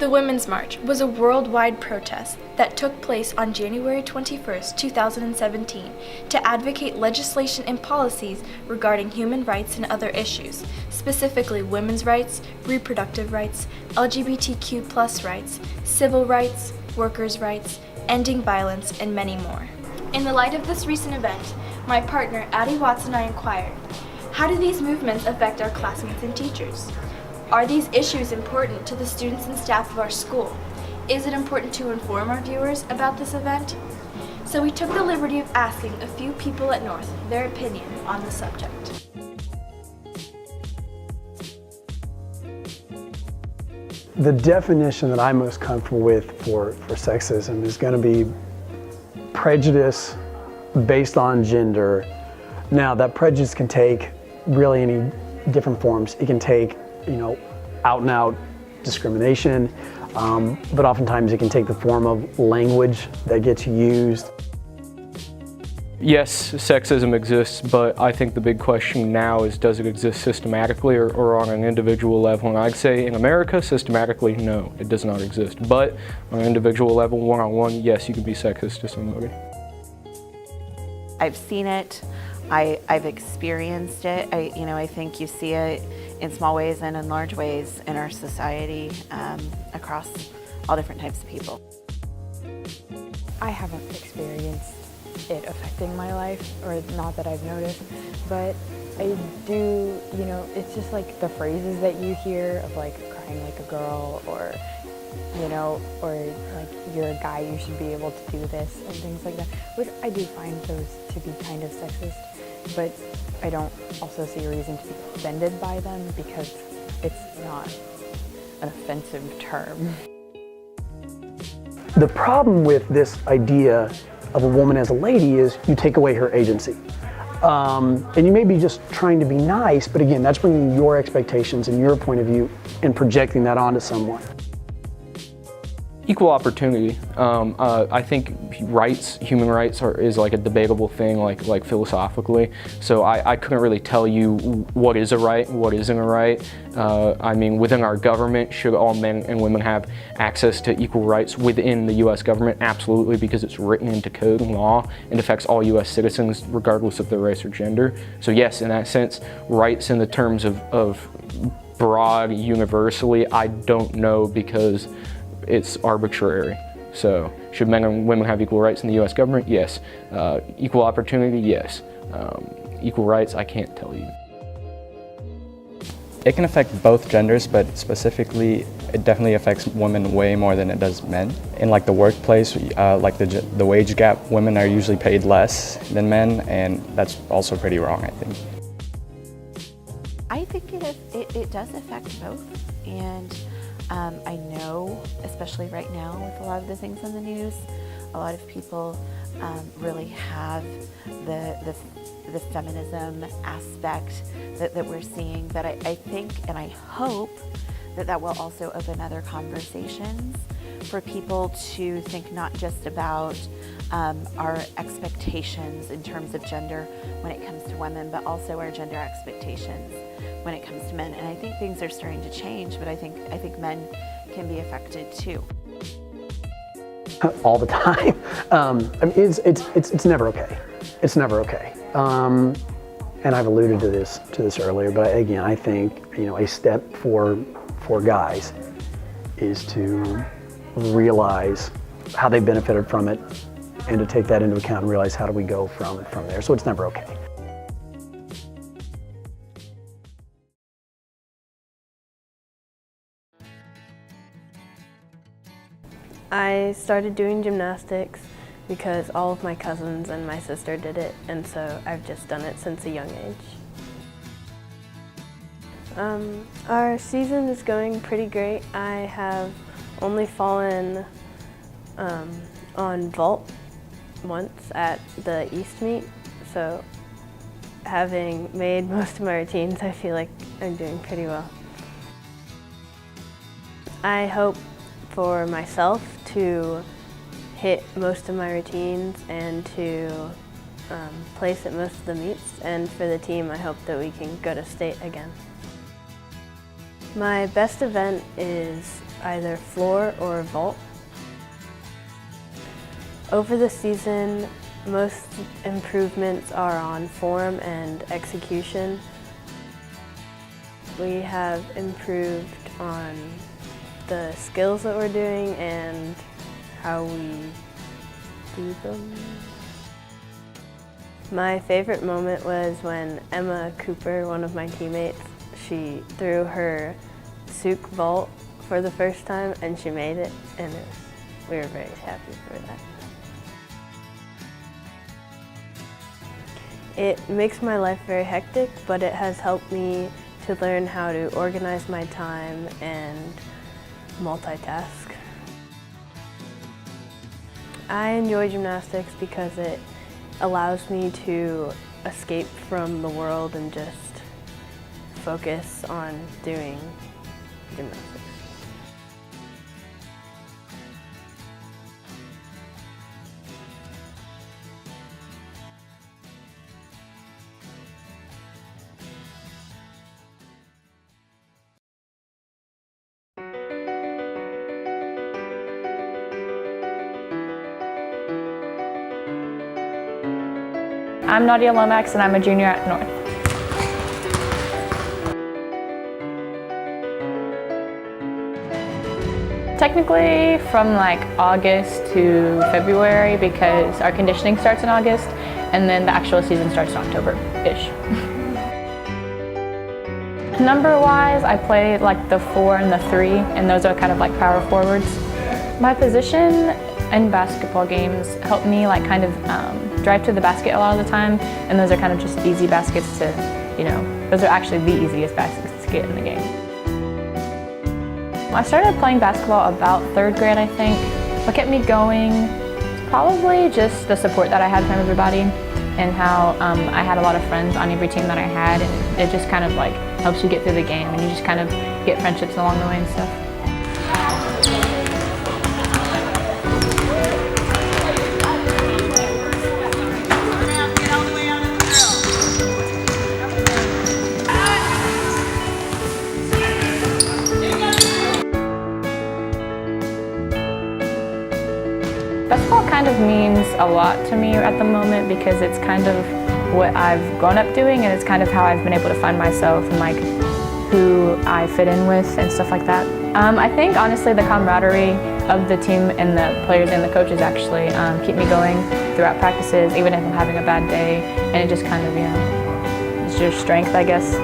The Women's March was a worldwide protest that took place on January 21st, 2017 to advocate legislation and policies regarding human rights and other issues, specifically women's rights, reproductive rights, LGBTQ+ rights, civil rights, workers' rights, ending violence, and many more. In the light of this recent event, my partner, Addie Watts, and I inquired, how do these movements affect our classmates and teachers? Are these issues important to the students and staff of our school? Is it important to inform our viewers about this event? So we took the liberty of asking a few people at North their opinion on the subject. The definition that I'm most comfortable with for sexism is going to be prejudice based on gender. Now, that prejudice can take really any different forms. It can take, out and out discrimination, but oftentimes it can take the form of language that gets used. Yes, sexism exists, but I think the big question now is, does it exist systematically or on an individual level? And I'd say in America, systematically, no, it does not exist. But on an individual level, one-on-one, yes, you can be sexist to somebody. I've seen it, I've experienced it. I think you see it in small ways and in large ways in our society across all different types of people. I haven't experienced it affecting my life, or not that I've noticed, but I do, it's just like the phrases that you hear of like crying like a girl, or like you're a guy, you should be able to do this, and things like that, which I do find those to be kind of sexist, but I don't also see a reason to be offended by them because it's not an offensive term. The problem with this idea of a woman as a lady is you take away her agency. And you may be just trying to be nice, but again, that's bringing your expectations and your point of view and projecting that onto someone. Equal opportunity. I think human rights is like a debatable thing, like philosophically. So I couldn't really tell you what is a right, what isn't a right. I mean, within our government, should all men and women have access to equal rights within the U.S. government? Absolutely, because it's written into code and law and affects all U.S. citizens regardless of their race or gender. So yes, in that sense, rights in the terms of broad, universally, I don't know, because it's arbitrary. So, should men and women have equal rights in the U.S. government? Yes. Equal opportunity? Yes. Equal rights? I can't tell you. It can affect both genders, but specifically, it definitely affects women way more than it does men. In like the workplace, like the wage gap, women are usually paid less than men, and that's also pretty wrong, I think. I think it does affect both, and I know, especially right now with a lot of the things on the news, a lot of people really have the feminism aspect that we're seeing, but I think and I hope that will also open other conversations for people to think not just about our expectations in terms of gender when it comes to women, but also our gender expectations when it comes to men. And I think things are starting to change, but I think men can be affected too. All the time. I mean, it's never okay. It's never okay. And I've alluded to this earlier, but again, I think a step for guys is to realize how they benefited from it, and to take that into account and realize how do we go from there. So it's never okay. I started doing gymnastics because all of my cousins and my sister did it, and so I've just done it since a young age. Our season is going pretty great. I have only fallen on vault once at the East meet, so having made most of my routines, I feel like I'm doing pretty well. I hope for myself to hit most of my routines and to place at most of the meets, and for the team I hope that we can go to state again. My best event is either floor or vault. Over the season, most improvements are on form and execution. We have improved on the skills that we're doing and how we do them. My favorite moment was when Emma Cooper, one of my teammates, she threw her souk vault for the first time and she made it, and we were very happy for that. It makes my life very hectic, but it has helped me to learn how to organize my time and multitask. I enjoy gymnastics because it allows me to escape from the world and just focus on doing gymnastics. I'm Nadia Lomax and I'm a junior at North. Technically from like August to February because our conditioning starts in August and then the actual season starts in October-ish. Number-wise, I play like the 4 and the 3, and those are kind of like power forwards. My position in basketball games help me like kind of drive to the basket a lot of the time, and those are kind of just easy baskets to, those are actually the easiest baskets to get in the game. I started playing basketball about 3rd grade, I think. What kept me going was probably just the support that I had from everybody and how I had a lot of friends on every team that I had, and it just kind of like helps you get through the game and you just kind of get friendships along the way and stuff. Basketball kind of means a lot to me at the moment because it's kind of what I've grown up doing, and it's kind of how I've been able to find myself and like who I fit in with and stuff like that. I think honestly the camaraderie of the team and the players and the coaches actually keep me going throughout practices, even if I'm having a bad day, and it just kind of, it's your strength, I guess.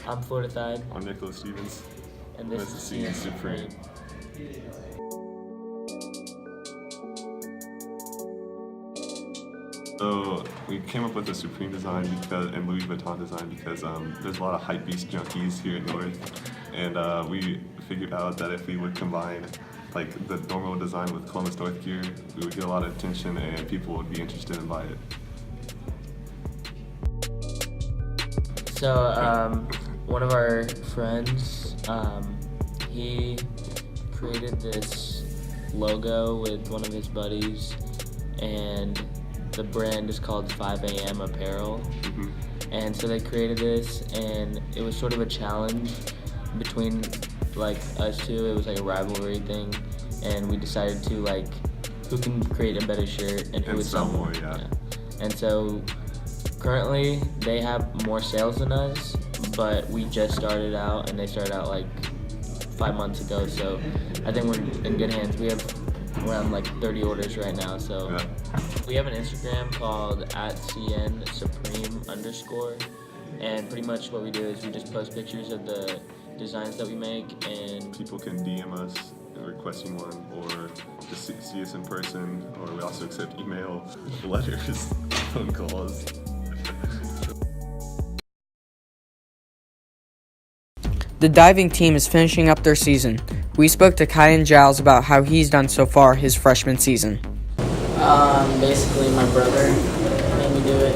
I'm Florida Tide. I'm Nicholas Stevens. And this is CN Supreme. So we came up with the Supreme design and Louis Vuitton design because there's a lot of hypebeast junkies here at North, and we figured out that if we would combine like the normal design with Columbus North gear, we would get a lot of attention and people would be interested in buying it. So one of our friends, he created this logo with one of his buddies, and the brand is called 5 a.m. Apparel. Mm-hmm. And so they created this, and it was sort of a challenge between like us two. It was like a rivalry thing, and we decided to like who can create a better shirt and who would sell more. Yeah. And so currently they have more sales than us, but we just started out and they started out like 5 months ago, so I think we're in good hands. We have around like 30 orders right now, so yeah. We have an Instagram called @cnsupreme_, and pretty much what we do is we just post pictures of the designs that we make, and people can DM us requesting one, or just see us in person, or we also accept email, letters, phone calls. The diving team is finishing up their season. We spoke to Kyan Giles about how he's done so far his freshman season. Basically my brother made me do it,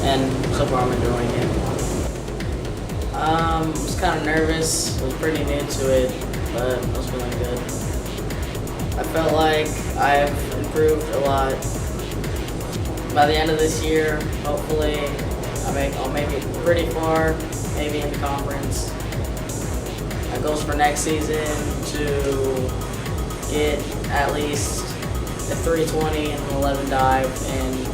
and so far I'm enjoying it. I was kind of nervous, was pretty new to it, but I was feeling good. I felt like I've improved a lot. By the end of this year, hopefully, I'll make it pretty far, maybe in the conference. My goals for next season to get at least a 320 and an 11 dive, and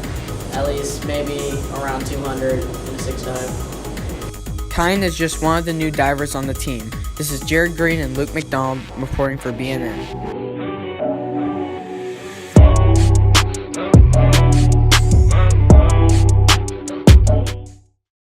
at least maybe around 200 in a 6 dive. Kyan is just one of the new divers on the team. This is Jared Green and Luke McDonald reporting for BNN.